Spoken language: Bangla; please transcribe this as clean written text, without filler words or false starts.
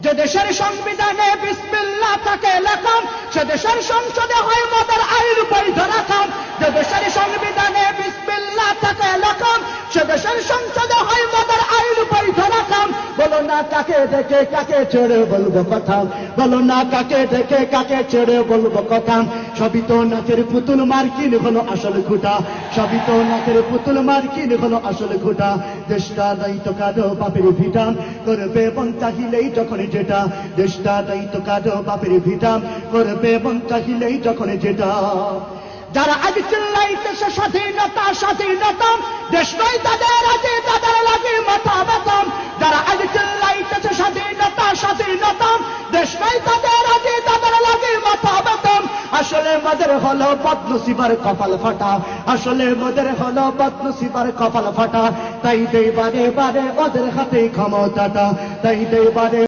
যে দেশের সংবিধানে বিসমিল্লাহ থাকে লেখা, সে দেশের সংসদে হয় মদের আইন বৈধ রাখা। যে দেশের সংবিধানে বিসমিল্লাহ থাকে লেখা, সে দেশের সংসদে হয় মদের আইন বৈধ রাখা। বলো না কাকে দেখে কাকে ছেড়ে বলবো কথা, বলো না কাকে দেখে কাকে ছেড়ে বলবো কথা। সবই তো নাচের পুতুল মার্কিন হলো আসল খুঁটা, সবই তো নাচের পুতুল মার্কিন হলো আসল খুঁটা। দেশটা দায়িত্ব কাঁদো বাপের ভিটা, করবে মন চাহিলেই যখন যেটা। দেশটা দায়িত্ব কাঁদো বাপের ভিটা, করবে মন চাহিলেই যখন যেটা। যারা আজ চিল্লাইতেছে স্বাধীনতা স্বাধীনতা, দেশ নয় তাদের আজে তাদের লাগে মাথা ব্যথা। যারা আজ চিল্লাইতেছে স্বাধীনতা স্বাধীনতা, দেশ নয় তাদের আজে তাদের লাগে মাথা ব্যথা। আসলে মদের হলো বদনসিবার কপাল ফাটা, আসলে মদের হলো বদনসিবার কপাল ফাটা। তাই দেই বারে বারে ওদের হাতে ক্ষমতাটা, তাই দেই বারে